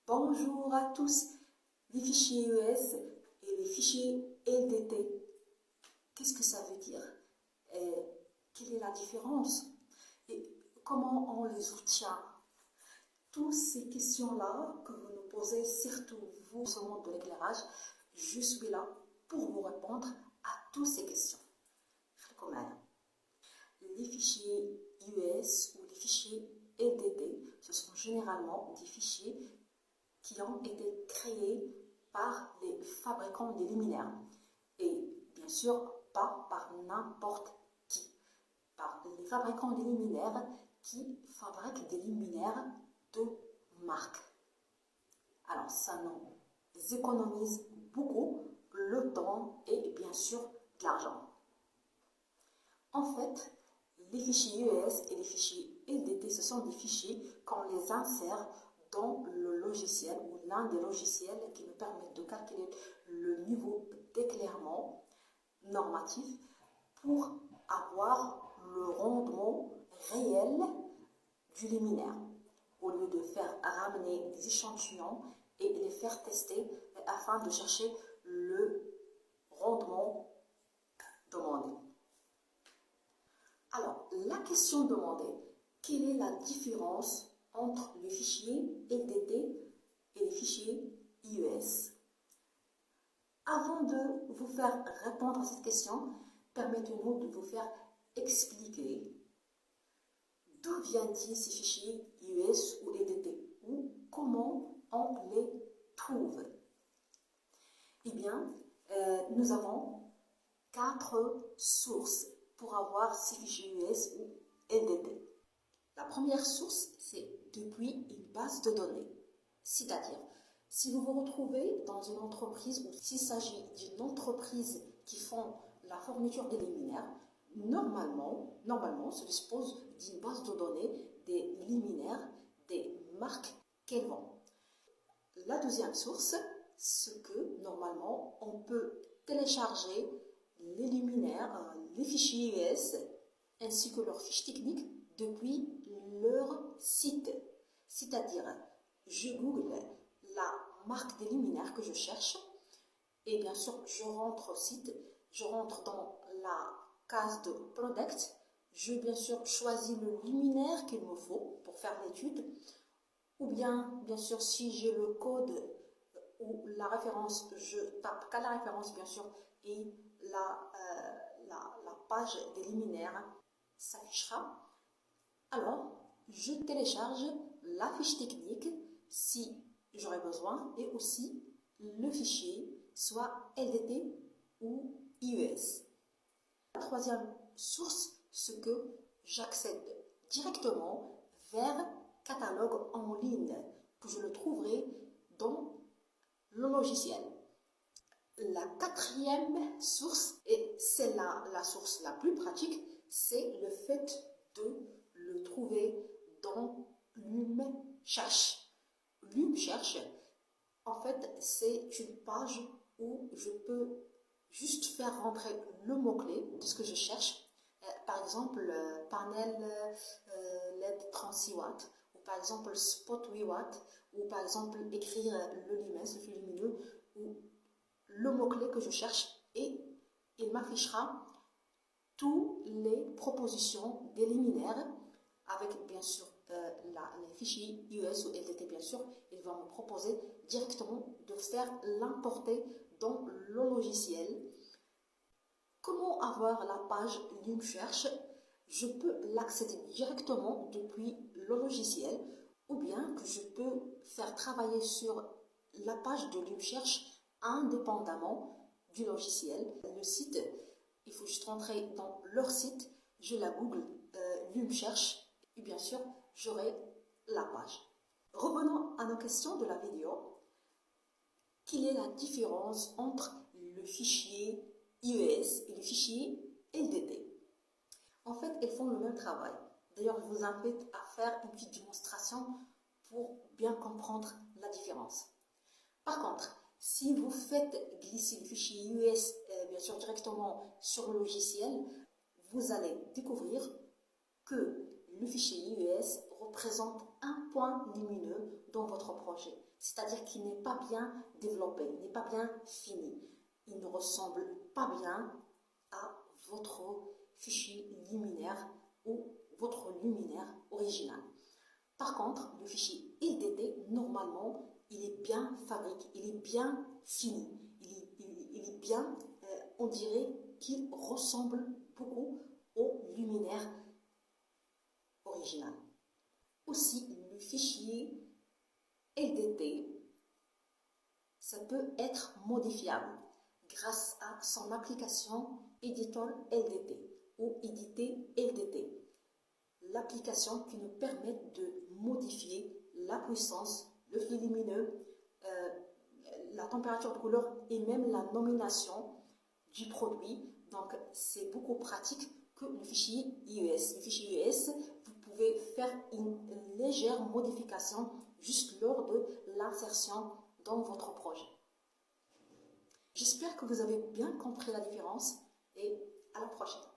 Bonjour à tous. Les fichiers ES et les fichiers LDT, qu'est-ce que ça veut dire? Quelle est la différence? Et comment on les obtient? Toutes ces questions-là que vous nous posez, surtout vous, ce monde de l'éclairage, je suis là pour vous répondre à toutes ces questions. Les fichiers US ou les fichiers LDT, ce sont généralement des fichiers qui ont été créés par les fabricants des luminaires. Et bien sûr, pas par n'importe qui. Par les fabricants des luminaires qui fabriquent des luminaires de marque. Alors, ça nous économise beaucoup le temps et bien sûr de l'argent. En fait, les fichiers US et les fichiers LDT, ce sont des fichiers qu'on les insère dans le logiciel ou l'un des logiciels qui nous permettent de calculer le niveau d'éclairement normatif pour avoir le rendement réel du luminaire, au lieu de faire ramener des échantillons et les faire tester afin de chercher le rendement demandé. Alors, la question demandée, quelle est la différence entre les fichiers LDT et les fichiers IES? Avant de vous faire répondre à cette question, permettez-nous de vous faire expliquer d'où viennent-ils ces fichiers IES ou LDT ou comment on les trouve. Eh bien, nous avons 4 sources pour avoir ces fichiers US ou LDT. La première source, c'est depuis une base de données. C'est-à-dire, si vous vous retrouvez dans une entreprise ou s'il s'agit d'une entreprise qui font la fourniture des luminaires, normalement, se dispose d'une base de données des luminaires, des marques qu'elles vendent. La deuxième source, c'est que normalement, on peut télécharger les luminaires, les fichiers US, ainsi que leurs fiches techniques depuis leur site. C'est-à-dire, je google la marque des luminaires que je cherche et bien sûr, je rentre au site, je rentre dans la case de Product, je bien sûr choisis le luminaire qu'il me faut pour faire l'étude ou bien sûr si j'ai le code ou la référence, je tape qu'à la référence bien sûr et la page des luminaires s'affichera. Alors, je télécharge la fiche technique si j'aurai besoin et aussi le fichier, soit LDT ou IES. La troisième source, c'est que j'accède directement vers catalogue en ligne, que je le trouverai dans le logiciel. La quatrième source, et c'est la source la plus pratique, c'est le fait de le trouver dans LumSearch. LumSearch, en fait, c'est une page où je peux juste faire rentrer le mot-clé de ce que je cherche. Par exemple, panel LED 36 watts, ou par exemple spot 8 watts, ou par exemple écrire le lumen, ce flux lumineux, ou le mot-clé que je cherche, et il m'affichera toutes les propositions des luminaires avec bien sûr les fichiers US ou LDT bien sûr. Il va me proposer directement de faire l'importer dans le logiciel. Comment avoir la page LumSearch? Je peux l'accéder directement depuis le logiciel ou bien que je peux faire travailler sur la page de LumSearch indépendamment du logiciel. Le site, il faut juste rentrer dans leur site, je la google LumSearch et bien sûr j'aurai la page. Revenons à nos questions de la vidéo. Quelle est la différence entre le fichier IES et le fichier LDT? En fait, elles font le même travail. D'ailleurs, je vous invite à faire une petite démonstration pour bien comprendre la différence. Par contre, si vous faites glisser le fichier IES bien sûr directement sur le logiciel, vous allez découvrir que le fichier IES représente un point lumineux dans votre projet, c'est-à-dire qu'il n'est pas bien développé, n'est pas bien fini. Il ne ressemble pas bien à votre fichier luminaire ou votre luminaire original. Par contre, le fichier LDT, normalement, il est bien fabriqué, il est bien fini, il est bien, on dirait qu'il ressemble beaucoup au luminaire original. Aussi, le fichier LDT, ça peut être modifiable grâce à son application Editor LDT ou Éditer LDT. L'application qui nous permet de modifier la puissance, le flux lumineux, la température de couleur et même la nomination du produit. Donc, c'est beaucoup pratique que le fichier IES. Le fichier IES, vous pouvez faire une légère modification juste lors de l'insertion dans votre projet. J'espère que vous avez bien compris la différence et à la prochaine.